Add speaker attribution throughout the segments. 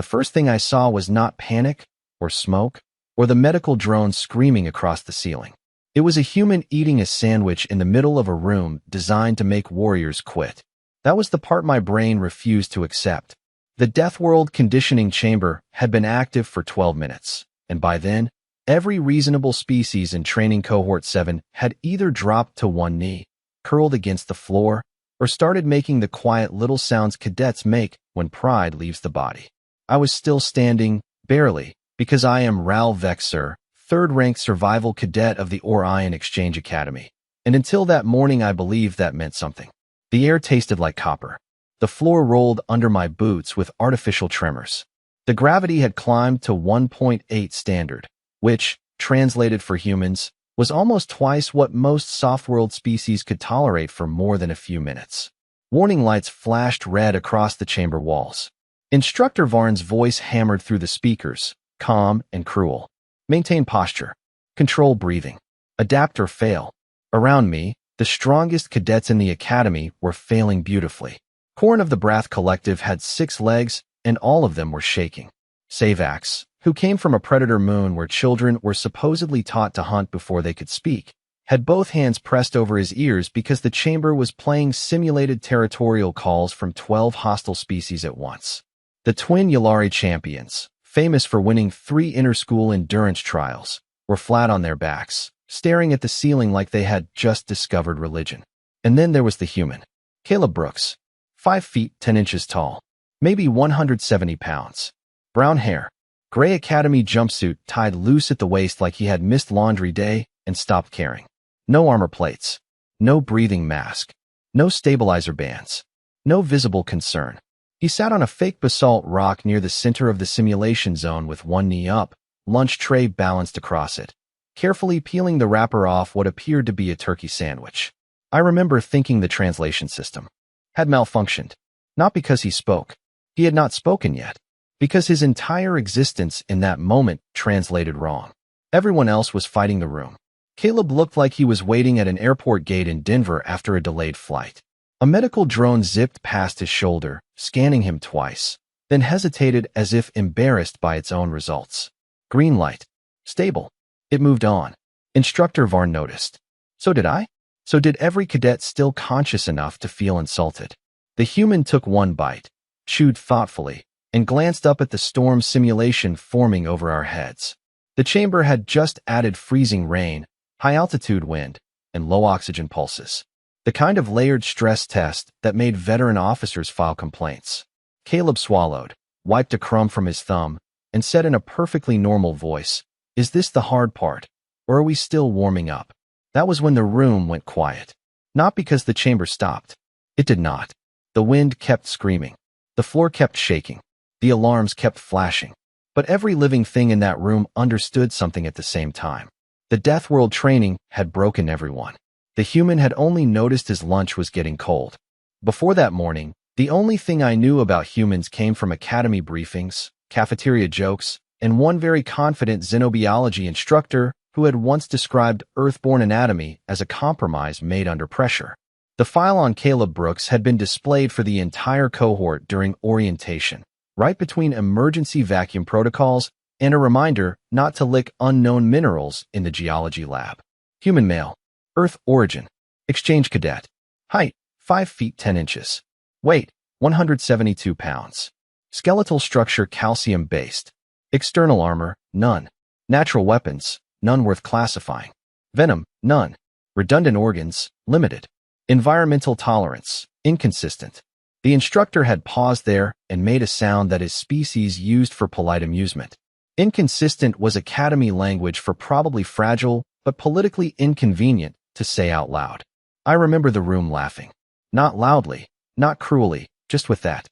Speaker 1: The first thing I saw was not panic, or smoke, or the medical drone screaming across the ceiling. It was a human eating a sandwich in the middle of a room designed to make warriors quit. That was the part my brain refused to accept. The Deathworld conditioning chamber had been active for 12 minutes, and by then, every reasonable species in Training Cohort 7 had either dropped to one knee, curled against the floor, or started making the quiet little sounds cadets make when pride leaves the body. I was still standing, barely, because I am Ral Vexer, third-ranked survival cadet of the Orion Exchange Academy, and until that morning I believed that meant something. The air tasted like copper. The floor rolled under my boots with artificial tremors. The gravity had climbed to 1.8 standard, which, translated for humans, was almost twice what most soft-world species could tolerate for more than a few minutes. Warning lights flashed red across the chamber walls. Instructor Varn's voice hammered through the speakers, calm and cruel. Maintain posture. Control breathing. Adapt or fail. Around me, the strongest cadets in the academy were failing beautifully. Korn of the Brath Collective had 6 legs, and all of them were shaking. Savax, who came from a predator moon where children were supposedly taught to hunt before they could speak, had both hands pressed over his ears because the chamber was playing simulated territorial calls from 12 hostile species at once. The twin Yulari champions, famous for winning 3 inter-school endurance trials, were flat on their backs, staring at the ceiling like they had just discovered religion. And then there was the human. Caleb Brooks, 5 feet 10 inches tall, maybe 170 pounds. Brown hair, gray academy jumpsuit tied loose at the waist like he had missed laundry day and stopped caring. No armor plates, no breathing mask, no stabilizer bands, no visible concern. He sat on a fake basalt rock near the center of the simulation zone with one knee up, lunch tray balanced across it, carefully peeling the wrapper off what appeared to be a turkey sandwich. I remember thinking the translation system had malfunctioned, not because he spoke. He had not spoken yet, because his entire existence in that moment translated wrong. Everyone else was fighting the room. Caleb looked like he was waiting at an airport gate in Denver after a delayed flight. A medical drone zipped past his shoulder, scanning him twice, then hesitated as if embarrassed by its own results. Green light. Stable. It moved on. Instructor Varn noticed. So did I? So did every cadet still conscious enough to feel insulted. The human took one bite, chewed thoughtfully, and glanced up at the storm simulation forming over our heads. The chamber had just added freezing rain, high-altitude wind, and low oxygen pulses. The kind of layered stress test that made veteran officers file complaints. Caleb swallowed, wiped a crumb from his thumb, and said in a perfectly normal voice, "Is this the hard part, or are we still warming up?" That was when the room went quiet. Not because the chamber stopped. It did not. The wind kept screaming. The floor kept shaking. The alarms kept flashing. But every living thing in that room understood something at the same time. The Deathworld training had broken everyone. The human had only noticed his lunch was getting cold. Before that morning, the only thing I knew about humans came from academy briefings, cafeteria jokes, and one very confident xenobiology instructor who had once described Earthborn anatomy as a compromise made under pressure. The file on Caleb Brooks had been displayed for the entire cohort during orientation, right between emergency vacuum protocols and a reminder not to lick unknown minerals in the geology lab. Human male. Earth origin. Exchange cadet. Height, 5 feet 10 inches. Weight, 172 pounds. Skeletal structure calcium-based. External armor, none. Natural weapons, none worth classifying. Venom, none. Redundant organs, limited. Environmental tolerance, inconsistent. The instructor had paused there and made a sound that his species used for polite amusement. Inconsistent was academy language for probably fragile, but politically inconvenient to say out loud. I remember the room laughing. Not loudly, not cruelly, just with that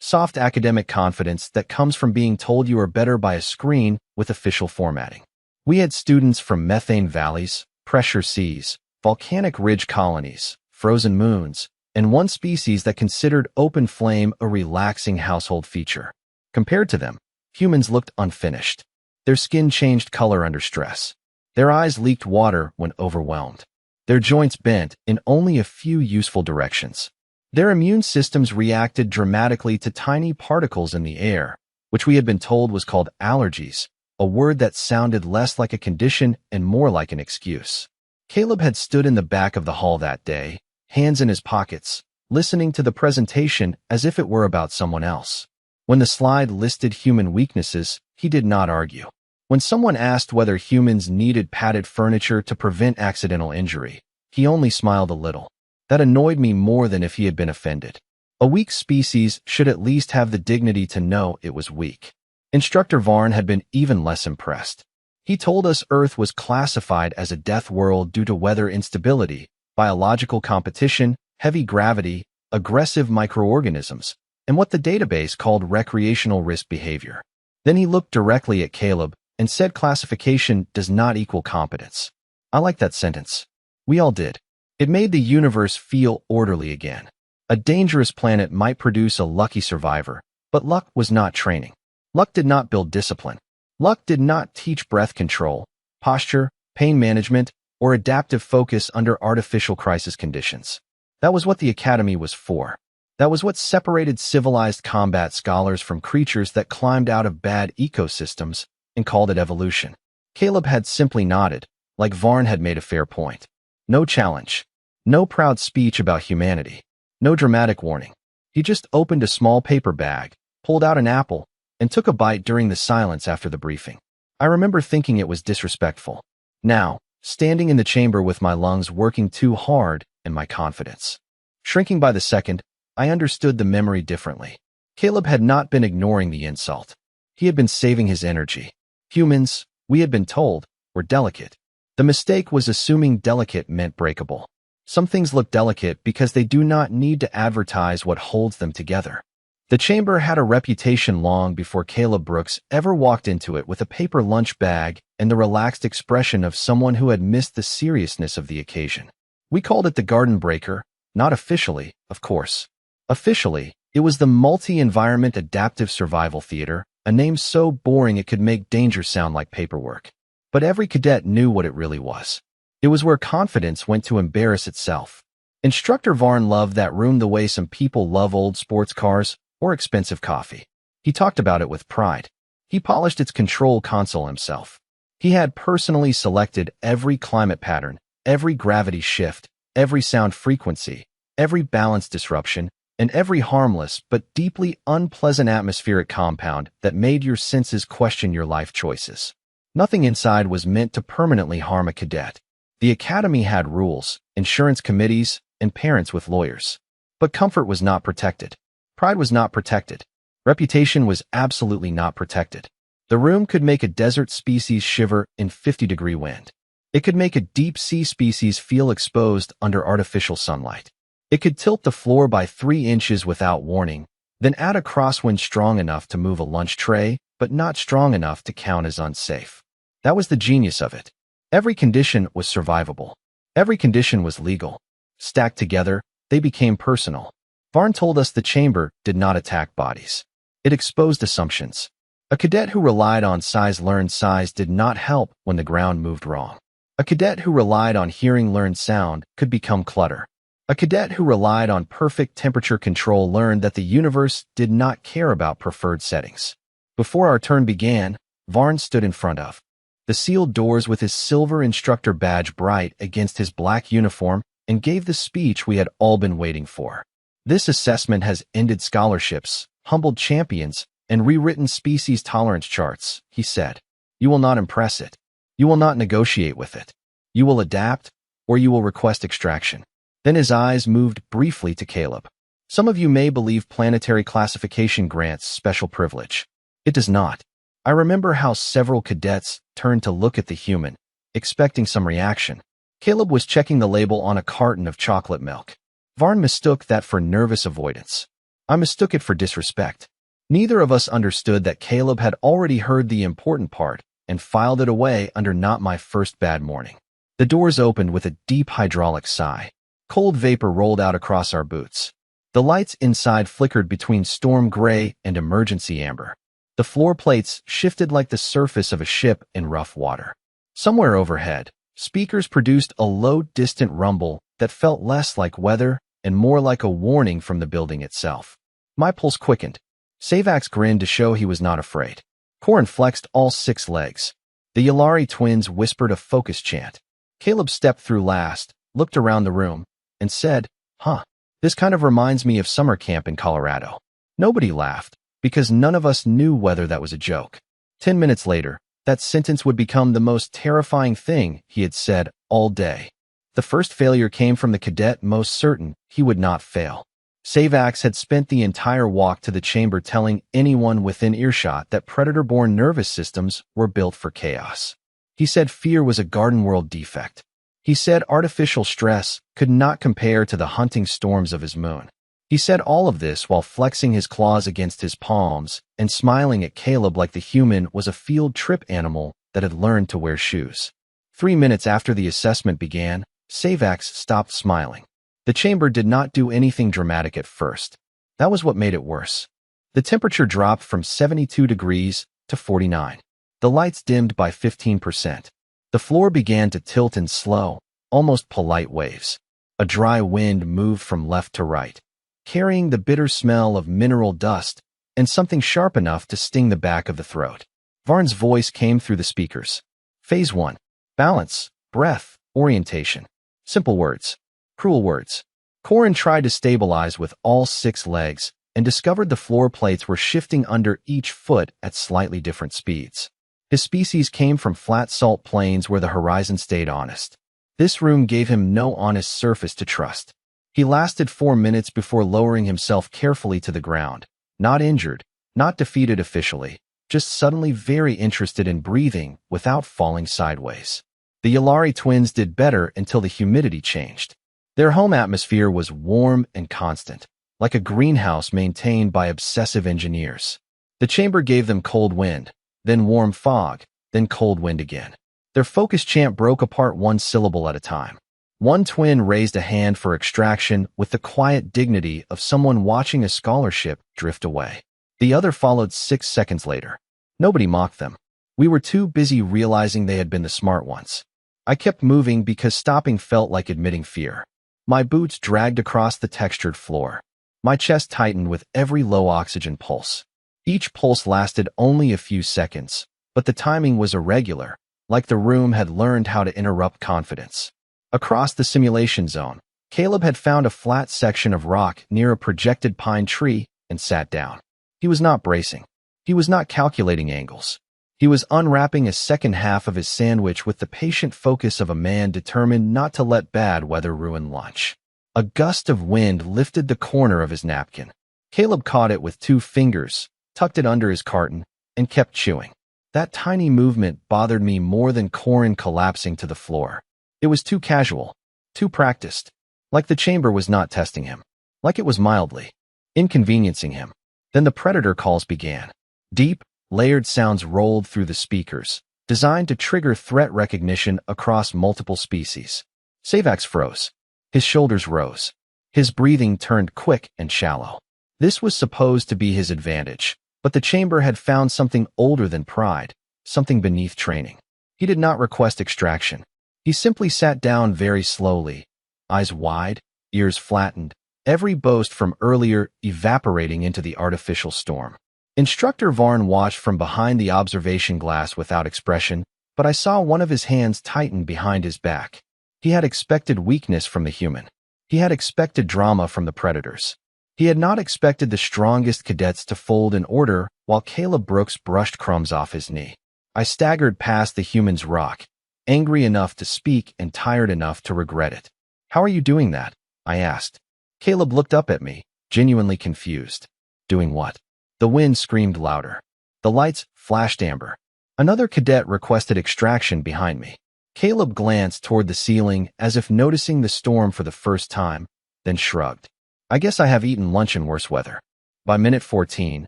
Speaker 1: soft academic confidence that comes from being told you are better by a screen with official formatting. We had students from methane valleys, pressure seas, volcanic ridge colonies, frozen moons, and one species that considered open flame a relaxing household feature. Compared to them, humans looked unfinished. Their skin changed color under stress. Their eyes leaked water when overwhelmed. Their joints bent in only a few useful directions. Their immune systems reacted dramatically to tiny particles in the air, which we had been told was called allergies, a word that sounded less like a condition and more like an excuse. Caleb had stood in the back of the hall that day, hands in his pockets, listening to the presentation as if it were about someone else. When the slide listed human weaknesses, he did not argue. When someone asked whether humans needed padded furniture to prevent accidental injury, he only smiled a little. That annoyed me more than if he had been offended. A weak species should at least have the dignity to know it was weak. Instructor Varn had been even less impressed. He told us Earth was classified as a death world due to weather instability, biological competition, heavy gravity, aggressive microorganisms, and what the database called recreational risk behavior. Then he looked directly at Caleb and said classification does not equal competence. I liked that sentence. We all did. It made the universe feel orderly again. A dangerous planet might produce a lucky survivor, but luck was not training. Luck did not build discipline. Luck did not teach breath control, posture, pain management, or adaptive focus under artificial crisis conditions. That was what the Academy was for. That was what separated civilized combat scholars from creatures that climbed out of bad ecosystems and called it evolution. Caleb had simply nodded, like Varn had made a fair point. No challenge. No proud speech about humanity. No dramatic warning. He just opened a small paper bag, pulled out an apple, and took a bite during the silence after the briefing. I remember thinking it was disrespectful. Now, standing in the chamber with my lungs working too hard and my confidence shrinking by the second, I understood the memory differently. Caleb had not been ignoring the insult. He had been saving his energy. Humans, we had been told, were delicate. The mistake was assuming delicate meant breakable. Some things look delicate because they do not need to advertise what holds them together. The chamber had a reputation long before Caleb Brooks ever walked into it with a paper lunch bag and the relaxed expression of someone who had missed the seriousness of the occasion. We called it the Garden Breaker, not officially, of course. Officially, it was the Multi-Environment Adaptive Survival Theater, a name so boring it could make danger sound like paperwork. But every cadet knew what it really was. It was where confidence went to embarrass itself. Instructor Varn loved that room the way some people love old sports cars or expensive coffee. He talked about it with pride. He polished its control console himself. He had personally selected every climate pattern, every gravity shift, every sound frequency, every balance disruption, and every harmless but deeply unpleasant atmospheric compound that made your senses question your life choices. Nothing inside was meant to permanently harm a cadet. The Academy had rules, insurance committees, and parents with lawyers. But comfort was not protected. Pride was not protected. Reputation was absolutely not protected. The room could make a desert species shiver in 50-degree wind. It could make a deep-sea species feel exposed under artificial sunlight. It could tilt the floor by 3 inches without warning, then add a crosswind strong enough to move a lunch tray, but not strong enough to count as unsafe. That was the genius of it. Every condition was survivable. Every condition was legal. Stacked together, they became personal. Varn told us the chamber did not attack bodies. It exposed assumptions. A cadet who relied on size learned size did not help when the ground moved wrong. A cadet who relied on hearing learned sound could become clutter. A cadet who relied on perfect temperature control learned that the universe did not care about preferred settings. Before our turn began, Varn stood in front of the sealed doors with his silver instructor badge bright against his black uniform and gave the speech we had all been waiting for. This assessment has ended scholarships, humbled champions, and rewritten species tolerance charts, he said. You will not impress it. You will not negotiate with it. You will adapt, or you will request extraction. Then his eyes moved briefly to Caleb. Some of you may believe planetary classification grants special privilege. It does not. I remember how several cadets turned to look at the human, expecting some reaction. Caleb was checking the label on a carton of chocolate milk. Varn mistook that for nervous avoidance. I mistook it for disrespect. Neither of us understood that Caleb had already heard the important part and filed it away under not my first bad morning. The doors opened with a deep hydraulic sigh. Cold vapor rolled out across our boots. The lights inside flickered between storm gray and emergency amber. The floor plates shifted like the surface of a ship in rough water. Somewhere overhead, speakers produced a low, distant rumble that felt less like weather and more like a warning from the building itself. My pulse quickened. Savax grinned to show he was not afraid. Corin flexed all 6 legs. The Yalari twins whispered a focus chant. Caleb stepped through last, looked around the room, and said, "Huh, this kind of reminds me of summer camp in Colorado." Nobody laughed, because none of us knew whether that was a joke. 10 minutes later, that sentence would become the most terrifying thing he had said all day. The first failure came from the cadet most certain he would not fail. Savax had spent the entire walk to the chamber telling anyone within earshot that predator-born nervous systems were built for chaos. He said fear was a garden world defect. He said artificial stress could not compare to the hunting storms of his moon. He said all of this while flexing his claws against his palms and smiling at Caleb like the human was a field trip animal that had learned to wear shoes. 3 minutes after the assessment began, Savax stopped smiling. The chamber did not do anything dramatic at first. That was what made it worse. The temperature dropped from 72 degrees to 49. The lights dimmed by 15%. The floor began to tilt in slow, almost polite waves. A dry wind moved from left to right, carrying the bitter smell of mineral dust and something sharp enough to sting the back of the throat. Varn's voice came through the speakers. Phase 1. Balance, breath, orientation. Simple words. Cruel words. Corin tried to stabilize with all 6 legs and discovered the floor plates were shifting under each foot at slightly different speeds. His species came from flat salt plains where the horizon stayed honest. This room gave him no honest surface to trust. He lasted 4 minutes before lowering himself carefully to the ground, not injured, not defeated officially, just suddenly very interested in breathing without falling sideways. The Yalari twins did better until the humidity changed. Their home atmosphere was warm and constant, like a greenhouse maintained by obsessive engineers. The chamber gave them cold wind, then warm fog, then cold wind again. Their focus chant broke apart 1 syllable at a time. One twin raised a hand for extraction with the quiet dignity of someone watching a scholarship drift away. The other followed 6 seconds later. Nobody mocked them. We were too busy realizing they had been the smart ones. I kept moving because stopping felt like admitting fear. My boots dragged across the textured floor. My chest tightened with every low oxygen pulse. Each pulse lasted only a few seconds, but the timing was irregular, like the room had learned how to interrupt confidence. Across the simulation zone, Caleb had found a flat section of rock near a projected pine tree and sat down. He was not bracing. He was not calculating angles. He was unwrapping a second half of his sandwich with the patient focus of a man determined not to let bad weather ruin lunch. A gust of wind lifted the corner of his napkin. Caleb caught it with 2 fingers, tucked it under his carton, and kept chewing. That tiny movement bothered me more than Corin collapsing to the floor. It was too casual, too practiced, like the chamber was not testing him, like it was mildly inconveniencing him. Then the predator calls began. Deep, layered sounds rolled through the speakers, designed to trigger threat recognition across multiple species. Savax froze. His shoulders rose. His breathing turned quick and shallow. This was supposed to be his advantage, but the chamber had found something older than pride, something beneath training. He did not request extraction. He simply sat down very slowly, eyes wide, ears flattened, every boast from earlier evaporating into the artificial storm. Instructor Varn watched from behind the observation glass without expression, but I saw one of his hands tighten behind his back. He had expected weakness from the human. He had expected drama from the predators. He had not expected the strongest cadets to fold in order while Caleb Brooks brushed crumbs off his knee. I staggered past the human's rock, angry enough to speak and tired enough to regret it. "How are you doing that?" I asked. Caleb looked up at me, genuinely confused. "Doing what?" The wind screamed louder. The lights flashed amber. Another cadet requested extraction behind me. Caleb glanced toward the ceiling as if noticing the storm for the first time, then shrugged. "I guess I have eaten lunch in worse weather." By minute 14,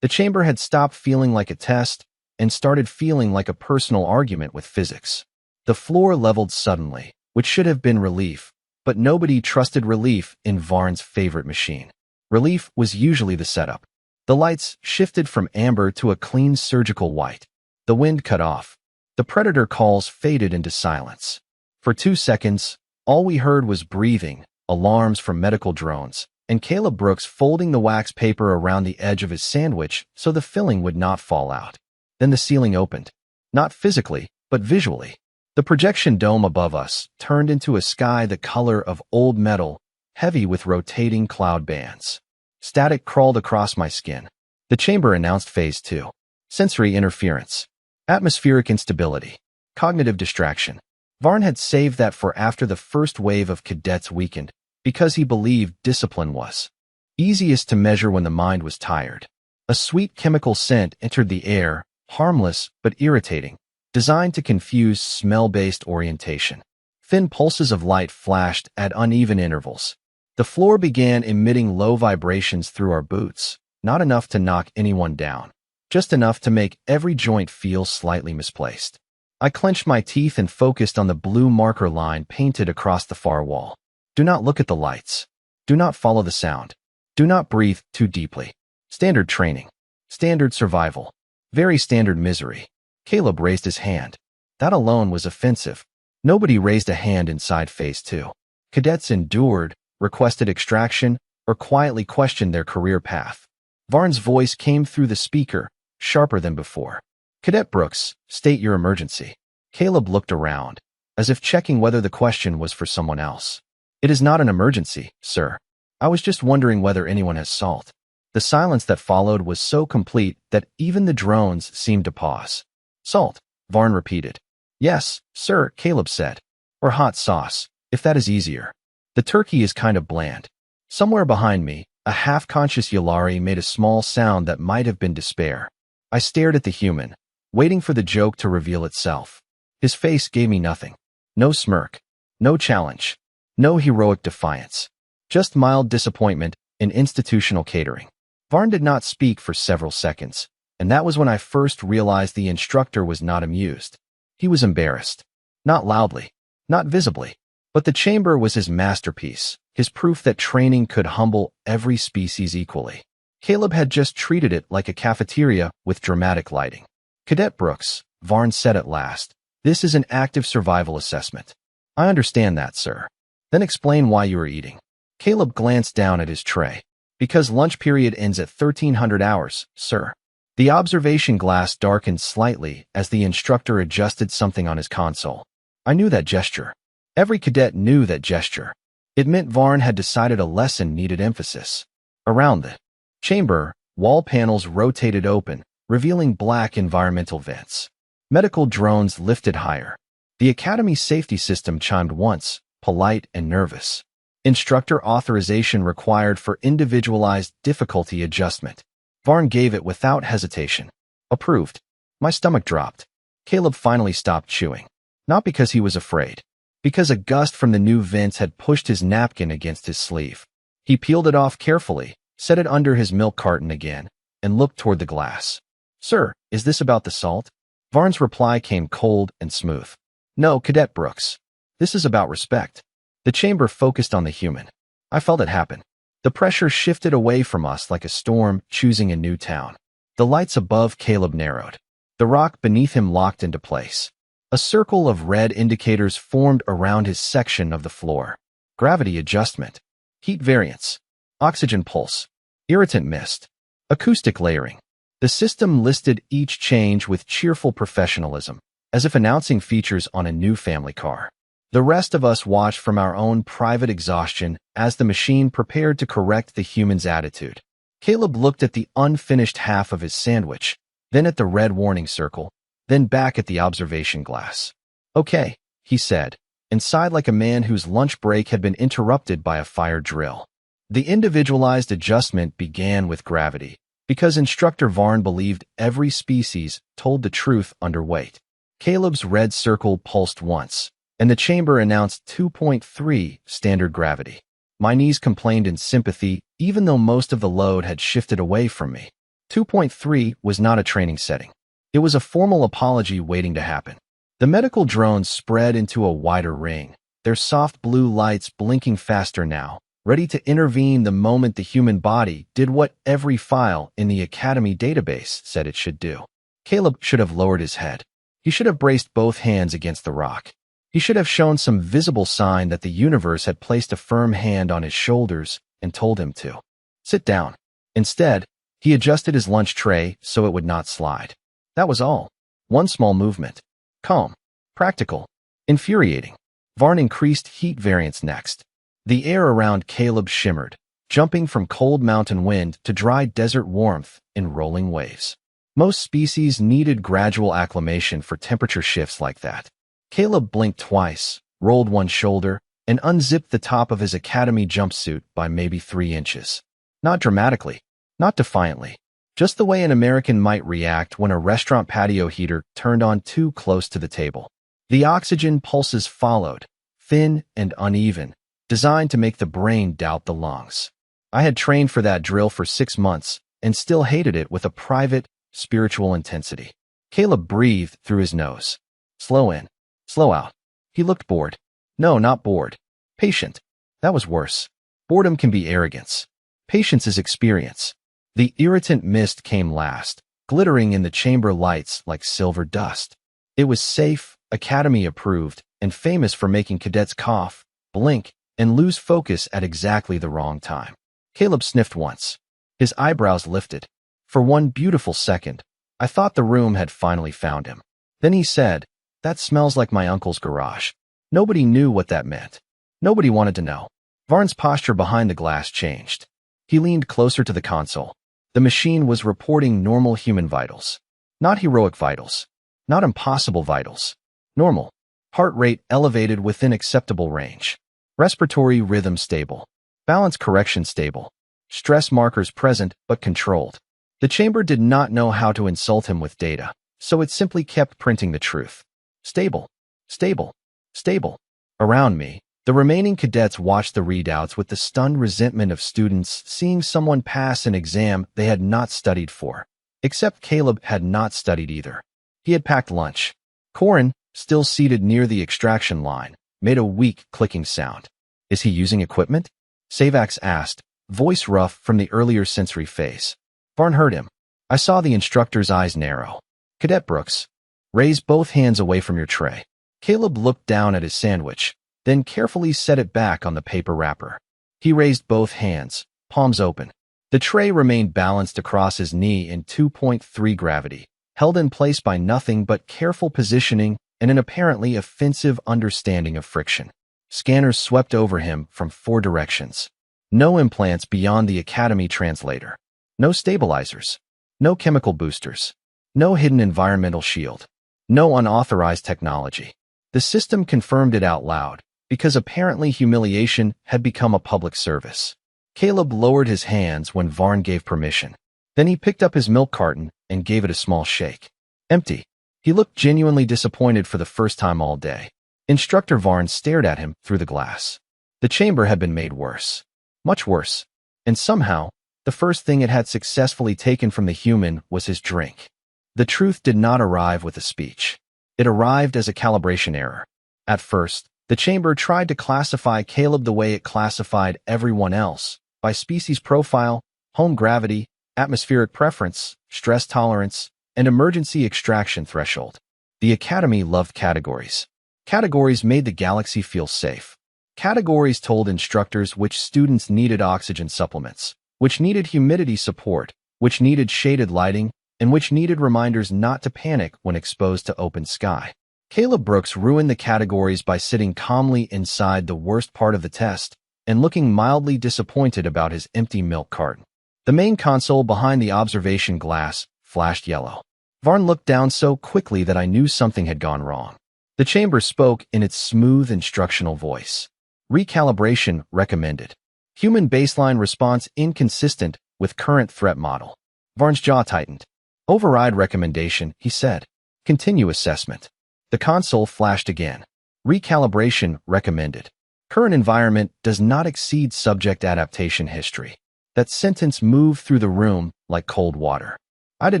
Speaker 1: the chamber had stopped feeling like a test and started feeling like a personal argument with physics. The floor leveled suddenly, which should have been relief, but nobody trusted relief in Varn's favorite machine. Relief was usually the setup. The lights shifted from amber to a clean surgical white. The wind cut off. The predator calls faded into silence. For 2 seconds, all we heard was breathing, alarms from medical drones, and Caleb Brooks folding the wax paper around the edge of his sandwich so the filling would not fall out. Then the ceiling opened. Not physically, but visually. The projection dome above us turned into a sky the color of old metal, heavy with rotating cloud bands. Static crawled across my skin. The chamber announced Phase 2. Sensory interference. Atmospheric instability. Cognitive distraction. Varn had saved that for after the first wave of cadets weakened, because he believed discipline was easiest to measure when the mind was tired. A sweet chemical scent entered the air, harmless but irritating, designed to confuse smell-based orientation. Thin pulses of light flashed at uneven intervals. The floor began emitting low vibrations through our boots, not enough to knock anyone down, just enough to make every joint feel slightly misplaced. I clenched my teeth and focused on the blue marker line painted across the far wall. Do not look at the lights. Do not follow the sound. Do not breathe too deeply. Standard training. Standard survival. Very standard misery. Caleb raised his hand. That alone was offensive. Nobody raised a hand inside Phase 2. Cadets endured, requested extraction, or quietly questioned their career path. Varn's voice came through the speaker, sharper than before. Cadet Brooks, state your emergency. Caleb looked around, as if checking whether the question was for someone else. It is not an emergency, sir. I was just wondering whether anyone has salt. The silence that followed was so complete that even the drones seemed to pause. Salt, Varn repeated. Yes, sir, Caleb said. Or hot sauce, if that is easier. The turkey is kind of bland. Somewhere behind me, a half-conscious Yulari made a small sound that might have been despair. I stared at the human, waiting for the joke to reveal itself. His face gave me nothing. No smirk. No challenge. No heroic defiance. Just mild disappointment in institutional catering. Varn did not speak for several seconds, and that was when I first realized the instructor was not amused. He was embarrassed. Not loudly. Not visibly. But the chamber was his masterpiece, his proof that training could humble every species equally. Caleb had just treated it like a cafeteria with dramatic lighting. Cadet Brooks, Varn said at last, this is an active survival assessment. I understand that, sir. Then explain why you are eating. Caleb glanced down at his tray. Because lunch period ends at 1300 hours, sir. The observation glass darkened slightly as the instructor adjusted something on his console. I knew that gesture. Every cadet knew that gesture. It meant Varn had decided a lesson needed emphasis. Around the chamber, wall panels rotated open, revealing black environmental vents. Medical drones lifted higher. The Academy's safety system chimed once, polite and nervous. Instructor authorization required for individualized difficulty adjustment. Varn gave it without hesitation. Approved. My stomach dropped. Caleb finally stopped chewing. Not because he was afraid. Because a gust from the new vents had pushed his napkin against his sleeve. He peeled it off carefully, set it under his milk carton again, and looked toward the glass. Sir, is this about the salt? Varn's reply came cold and smooth. No, Cadet Brooks. This is about respect. The chamber focused on the human. I felt it happen. The pressure shifted away from us like a storm choosing a new town. The lights above Caleb narrowed. The rock beneath him locked into place. A circle of red indicators formed around his section of the floor. Gravity adjustment. Heat variance. Oxygen pulse. Irritant mist. Acoustic layering. The system listed each change with cheerful professionalism, as if announcing features on a new family car. The rest of us watched from our own private exhaustion as the machine prepared to correct the human's attitude. Caleb looked at the unfinished half of his sandwich, then at the red warning circle, then back at the observation glass. Okay, he said, and sighed like a man whose lunch break had been interrupted by a fire drill. The individualized adjustment began with gravity, because Instructor Varn believed every species told the truth under weight. Caleb's red circle pulsed once, and the chamber announced 2.3 standard gravity. My knees complained in sympathy, even though most of the load had shifted away from me. 2.3 was not a training setting. It was a formal apology waiting to happen. The medical drones spread into a wider ring, their soft blue lights blinking faster now, ready to intervene the moment the human body did what every file in the Academy database said it should do. Caleb should have lowered his head. He should have braced both hands against the rock. He should have shown some visible sign that the universe had placed a firm hand on his shoulders and told him to sit down. Instead, he adjusted his lunch tray so it would not slide. That was all. One small movement. Calm. Practical. Infuriating. Varn increased heat variance next. The air around Caleb shimmered, jumping from cold mountain wind to dry desert warmth in rolling waves. Most species needed gradual acclimation for temperature shifts like that. Caleb blinked twice, rolled one shoulder, and unzipped the top of his academy jumpsuit by maybe 3 inches. Not dramatically, not defiantly, just the way an American might react when a restaurant patio heater turned on too close to the table. The oxygen pulses followed, thin and uneven, designed to make the brain doubt the lungs. I had trained for that drill for 6 months and still hated it with a private, spiritual intensity. Caleb breathed through his nose. Slow in, slow out. He looked bored. No, not bored. Patient. That was worse. Boredom can be arrogance. Patience is experience. The irritant mist came last, glittering in the chamber lights like silver dust. It was safe, academy approved, and famous for making cadets cough, blink, and lose focus at exactly the wrong time. Caleb sniffed once. His eyebrows lifted. For one beautiful second, I thought the room had finally found him. Then he said, "That smells like my uncle's garage." Nobody knew what that meant. Nobody wanted to know. Varn's posture behind the glass changed. He leaned closer to the console. The machine was reporting normal human vitals. Not heroic vitals. Not impossible vitals. Normal. Heart rate elevated within acceptable range. Respiratory rhythm stable. Balance correction stable. Stress markers present but controlled. The chamber did not know how to insult him with data, so it simply kept printing the truth. Stable. Stable. Stable. Around me, the remaining cadets watched the readouts with the stunned resentment of students seeing someone pass an exam they had not studied for. Except Caleb had not studied either. He had packed lunch. Corin, still seated near the extraction line, made a weak clicking sound. Is he using equipment? Savax asked, voice rough from the earlier sensory phase. Varn heard him. I saw the instructor's eyes narrow. Cadet Brooks, raise both hands away from your tray. Caleb looked down at his sandwich, then carefully set it back on the paper wrapper. He raised both hands, palms open. The tray remained balanced across his knee in 2.3 gravity, held in place by nothing but careful positioning and an apparently offensive understanding of friction. Scanners swept over him from 4 directions. No implants beyond the Academy translator. No stabilizers. No chemical boosters. No hidden environmental shield. No unauthorized technology. The system confirmed it out loud, because apparently humiliation had become a public service. Caleb lowered his hands when Varn gave permission. Then he picked up his milk carton and gave it a small shake. Empty. He looked genuinely disappointed for the first time all day. Instructor Varn stared at him through the glass. The chamber had been made worse. Much worse. And somehow, the first thing it had successfully taken from the human was his drink. The truth did not arrive with a speech. It arrived as a calibration error. At first, the chamber tried to classify Caleb the way it classified everyone else, by species profile, home gravity, atmospheric preference, stress tolerance, and emergency extraction threshold. The Academy loved categories. Categories made the galaxy feel safe. Categories told instructors which students needed oxygen supplements, which needed humidity support, which needed shaded lighting, and which needed reminders not to panic when exposed to open sky. Caleb Brooks ruined the categories by sitting calmly inside the worst part of the test and looking mildly disappointed about his empty milk carton. The main console behind the observation glass flashed yellow. Varn looked down so quickly that I knew something had gone wrong. The chamber spoke in its smooth instructional voice. Recalibration recommended. Human baseline response inconsistent with current threat model. Varn's jaw tightened. Override recommendation, he said. Continue assessment. The console flashed again. Recalibration recommended. Current environment does not exceed subject adaptation history. That sentence moved through the room like cold water. I did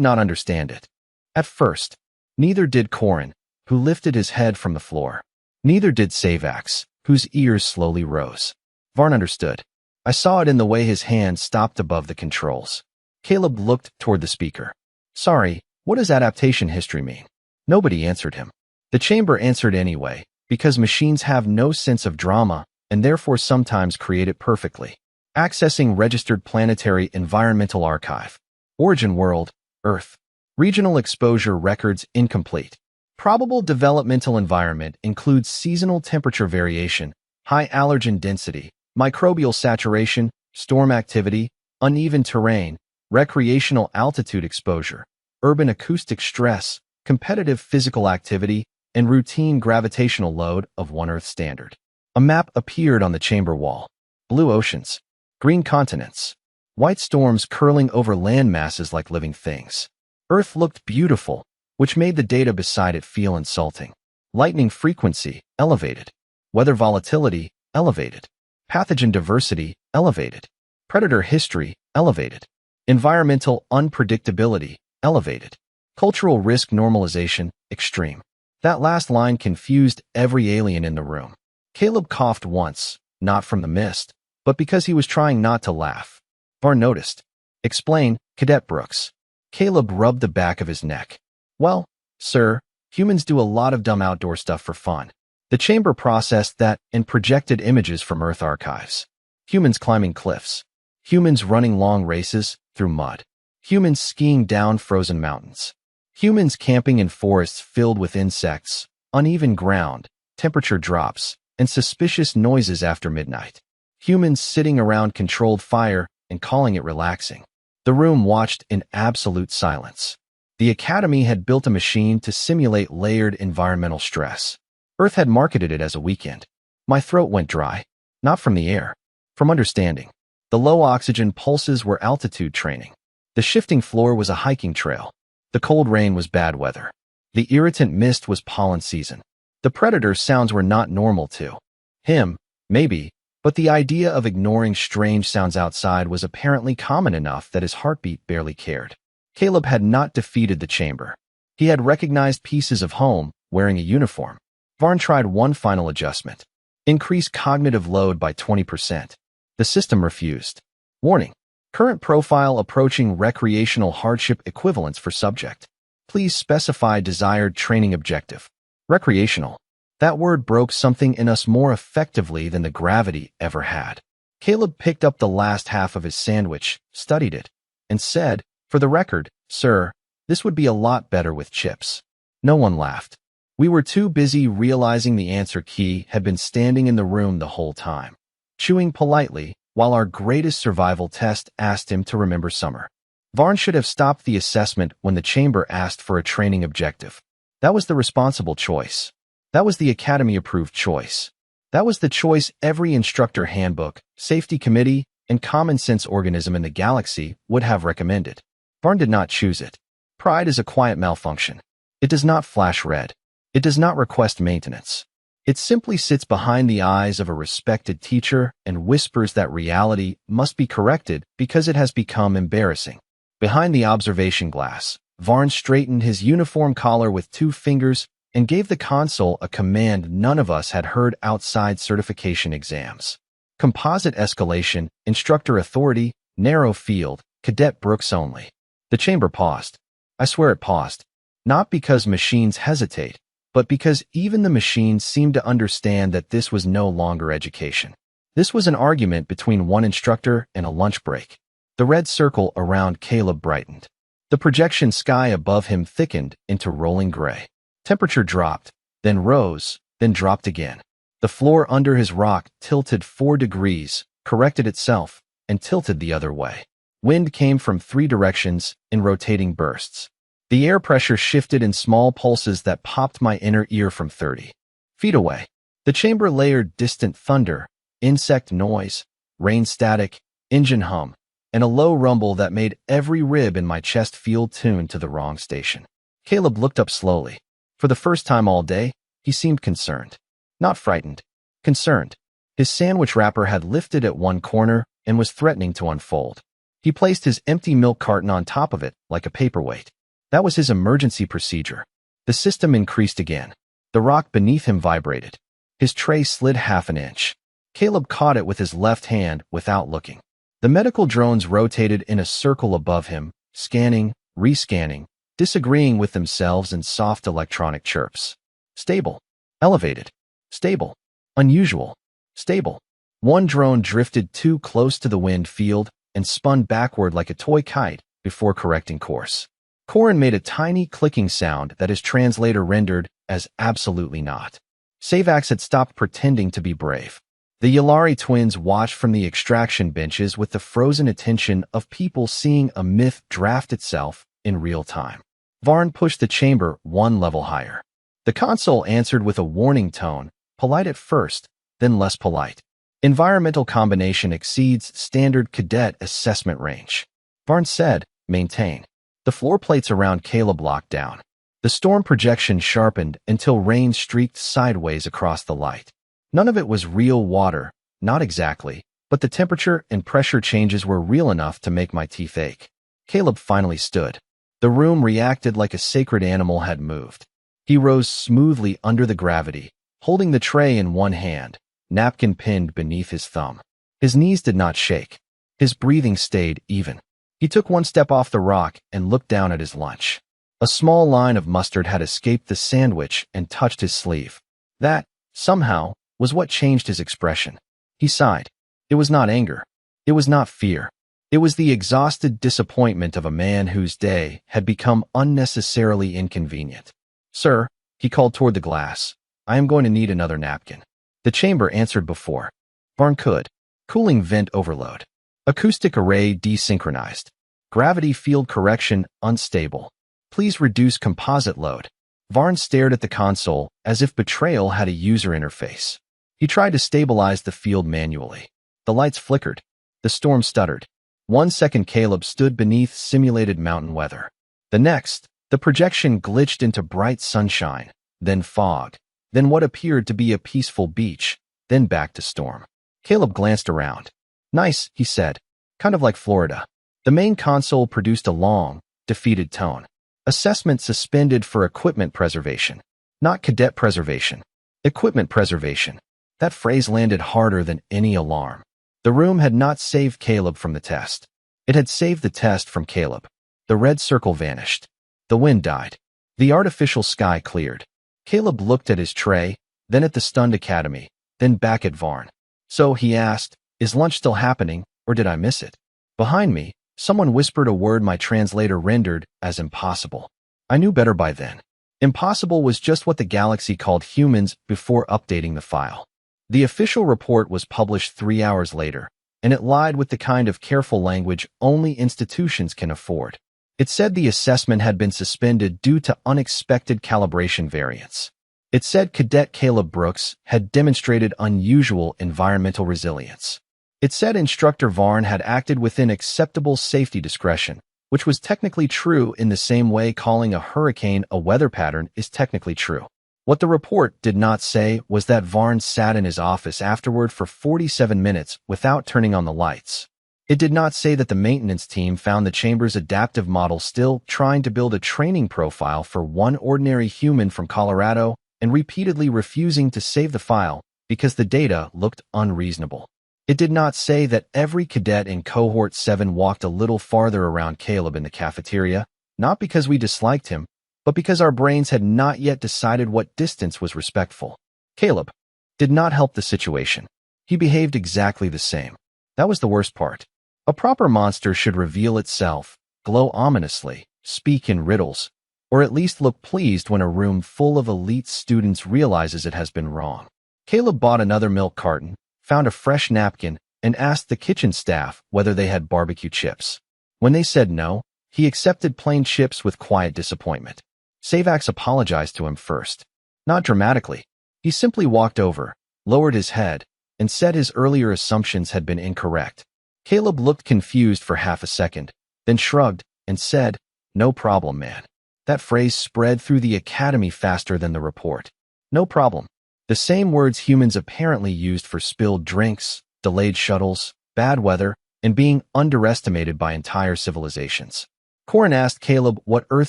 Speaker 1: not understand it. At first. Neither did Corin, who lifted his head from the floor. Neither did Savax, whose ears slowly rose. Varn understood. I saw it in the way his hand stopped above the controls. Caleb looked toward the speaker. Sorry, what does adaptation history mean? Nobody answered him. The chamber answered anyway, Because machines have no sense of drama and therefore sometimes create it perfectly. Accessing Registered Planetary Environmental Archive. Origin World, Earth. Regional exposure records incomplete. Probable developmental environment includes seasonal temperature variation, high allergen density, microbial saturation, storm activity, uneven terrain, recreational altitude exposure, urban acoustic stress, competitive physical activity, and routine gravitational load of 1 Earth standard. A map appeared on the chamber wall. Blue oceans, green continents, white storms curling over land masses like living things. Earth looked beautiful, which made the data beside it feel insulting. Lightning frequency, elevated. Weather volatility, elevated. Pathogen diversity, elevated. Predator history, elevated. Environmental unpredictability, elevated. Cultural risk normalization, extreme. That last line confused every alien in the room. Caleb coughed once, not from the mist, but because he was trying not to laugh. Varn noticed. Explain, Cadet Brooks. Caleb rubbed the back of his neck. Well, sir, humans do a lot of dumb outdoor stuff for fun. The chamber processed that and projected images from Earth archives. Humans climbing cliffs. Humans running long races through mud. Humans skiing down frozen mountains. Humans camping in forests filled with insects, uneven ground, temperature drops, and suspicious noises after midnight. Humans sitting around controlled fire and calling it relaxing. The room watched in absolute silence. The Academy had built a machine to simulate layered environmental stress. Earth had marketed it as a weekend. My throat went dry, not from the air, from understanding. The low oxygen pulses were altitude training. The shifting floor was a hiking trail. The cold rain was bad weather. The irritant mist was pollen season. The predator sounds were not normal to him, maybe, but the idea of ignoring strange sounds outside was apparently common enough that his heartbeat barely cared. Caleb had not defeated the chamber. He had recognized pieces of home, wearing a uniform. Varn tried one final adjustment. Increase cognitive load by 20%. The system refused. Warning. Current profile approaching recreational hardship equivalence for subject. Please specify desired training objective. Recreational. That word broke something in us more effectively than the gravity ever had. Caleb picked up the last half of his sandwich, studied it, and said, "For the record, sir, this would be a lot better with chips." No one laughed. We were too busy realizing the answer key had been standing in the room the whole time, chewing politely, while our greatest survival test asked him to remember summer. Varn should have stopped the assessment when the chamber asked for a training objective. That was the responsible choice. That was the Academy-approved choice. That was the choice every instructor handbook, safety committee, and common sense organism in the galaxy would have recommended. Varn did not choose it. Pride is a quiet malfunction. It does not flash red. It does not request maintenance. It simply sits behind the eyes of a respected teacher and whispers that reality must be corrected because it has become embarrassing. Behind the observation glass, Varn straightened his uniform collar with 2 fingers and gave the console a command none of us had heard outside certification exams. Composite escalation, instructor authority, narrow field, Cadet Brooks only. The chamber paused. I swear it paused. Not because machines hesitate, but because even the machines seemed to understand that this was no longer education. This was an argument between one instructor and a lunch break. The red circle around Caleb brightened. The projection sky above him thickened into rolling gray. Temperature dropped, then rose, then dropped again. The floor under his rock tilted 4 degrees, corrected itself, and tilted the other way. Wind came from 3 directions in rotating bursts. The air pressure shifted in small pulses that popped my inner ear from 30 feet away. The chamber layered distant thunder, insect noise, rain static, engine hum, and a low rumble that made every rib in my chest feel tuned to the wrong station. Caleb looked up slowly. For the first time all day, he seemed concerned. Not frightened. Concerned. His sandwich wrapper had lifted at one corner and was threatening to unfold. He placed his empty milk carton on top of it like a paperweight. That was his emergency procedure. The system increased again. The rock beneath him vibrated. His tray slid half an inch. Caleb caught it with his left hand without looking. The medical drones rotated in a circle above him, scanning, rescanning, disagreeing with themselves in soft electronic chirps. Stable. Elevated. Stable. Unusual. Stable. One drone drifted too close to the wind field and spun backward like a toy kite before correcting course. Corin made a tiny clicking sound that his translator rendered as absolutely not. Savax had stopped pretending to be brave. The Yalari twins watched from the extraction benches with the frozen attention of people seeing a myth draft itself in real time. Varn pushed the chamber one level higher. The console answered with a warning tone, polite at first, then less polite. Environmental combination exceeds standard cadet assessment range. Varn said, maintain. The floor plates around Caleb locked down. The storm projection sharpened until rain streaked sideways across the light. None of it was real water, not exactly, but the temperature and pressure changes were real enough to make my teeth ache. Caleb finally stood. The room reacted like a sacred animal had moved. He rose smoothly under the gravity, holding the tray in one hand, napkin pinned beneath his thumb. His knees did not shake. His breathing stayed even. He took one step off the rock and looked down at his lunch. A small line of mustard had escaped the sandwich and touched his sleeve. That, somehow, was what changed his expression. He sighed. It was not anger. It was not fear. It was the exhausted disappointment of a man whose day had become unnecessarily inconvenient. Sir, he called toward the glass, I am going to need another napkin. The chamber answered before. Varn could. Cooling vent overload. Acoustic array desynchronized. Gravity field correction unstable. Please reduce composite load. Varn stared at the console as if betrayal had a user interface. He tried to stabilize the field manually. The lights flickered. The storm stuttered. 1 second Caleb stood beneath simulated mountain weather. The next, the projection glitched into bright sunshine, then fog, then what appeared to be a peaceful beach, then back to storm. Caleb glanced around. Nice, he said. Kind of like Florida. The main console produced a long, defeated tone. Assessment suspended for equipment preservation. Not cadet preservation. Equipment preservation. That phrase landed harder than any alarm. The room had not saved Caleb from the test. It had saved the test from Caleb. The red circle vanished. The wind died. The artificial sky cleared. Caleb looked at his tray, then at the stunned academy, then back at Varn. So, he asked, is lunch still happening, or did I miss it? Behind me, someone whispered a word my translator rendered as impossible. I knew better by then. Impossible was just what the galaxy called humans before updating the file. The official report was published 3 hours later, and it lied with the kind of careful language only institutions can afford. It said the assessment had been suspended due to unexpected calibration variance. It said Cadet Caleb Brooks had demonstrated unusual environmental resilience. It said Instructor Varn had acted within acceptable safety discretion, which was technically true in the same way calling a hurricane a weather pattern is technically true. What the report did not say was that Varn sat in his office afterward for 47 minutes without turning on the lights. It did not say that the maintenance team found the chamber's adaptive model still trying to build a training profile for one ordinary human from Colorado and repeatedly refusing to save the file because the data looked unreasonable. It did not say that every cadet in Cohort 7 walked a little farther around Caleb in the cafeteria, not because we disliked him, but because our brains had not yet decided what distance was respectful. Caleb did not help the situation. He behaved exactly the same. That was the worst part. A proper monster should reveal itself, glow ominously, speak in riddles, or at least look pleased when a room full of elite students realizes it has been wrong. Caleb bought another milk carton, found a fresh napkin, and asked the kitchen staff whether they had barbecue chips. When they said no, he accepted plain chips with quiet disappointment. Savax apologized to him first. Not dramatically. He simply walked over, lowered his head, and said his earlier assumptions had been incorrect. Caleb looked confused for half a second, then shrugged and said, "No problem, man." That phrase spread through the academy faster than the report. No problem. The same words humans apparently used for spilled drinks, delayed shuttles, bad weather, and being underestimated by entire civilizations. Corin asked Caleb what Earth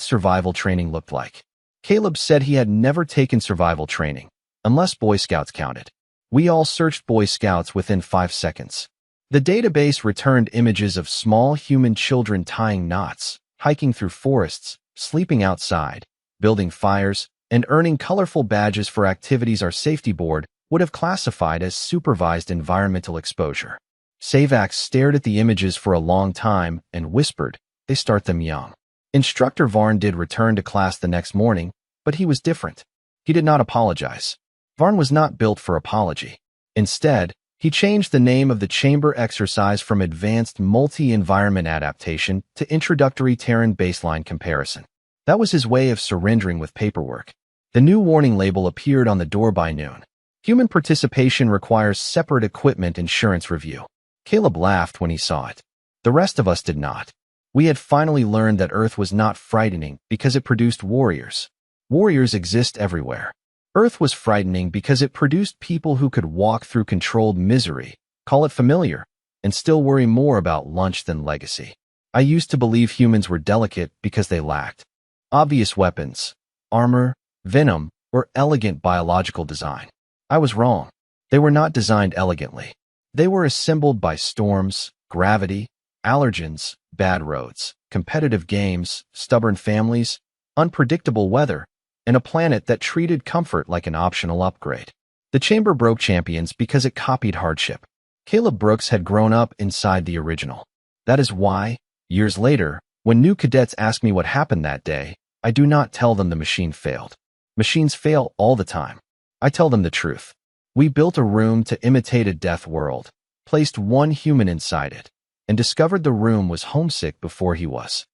Speaker 1: survival training looked like. Caleb said he had never taken survival training, unless Boy Scouts counted. We all searched Boy Scouts within 5 seconds. The database returned images of small human children tying knots, hiking through forests, sleeping outside, building fires, and earning colorful badges for activities our safety board would have classified as supervised environmental exposure. Savax stared at the images for a long time and whispered, "They start them young." Instructor Varn did return to class the next morning, but he was different. He did not apologize. Varn was not built for apology. Instead, he changed the name of the chamber exercise from Advanced Multi-Environment Adaptation to Introductory Terran Baseline Comparison. That was his way of surrendering with paperwork. The new warning label appeared on the door by noon. Human participation requires separate equipment insurance review. Caleb laughed when he saw it. The rest of us did not. We had finally learned that Earth was not frightening because it produced warriors. Warriors exist everywhere. Earth was frightening because it produced people who could walk through controlled misery, call it familiar, and still worry more about lunch than legacy. I used to believe humans were delicate because they lacked obvious weapons, armor, venom, or elegant biological design. I was wrong. They were not designed elegantly. They were assembled by storms, gravity, allergens, bad roads, competitive games, stubborn families, unpredictable weather, and a planet that treated comfort like an optional upgrade. The chamber broke champions because it copied hardship. Caleb Brooks had grown up inside the original. That is why, years later, when new cadets ask me what happened that day, I do not tell them the machine failed. Machines fail all the time. I tell them the truth. We built a room to imitate a death world, placed one human inside it, and discovered the room was homesick before he was.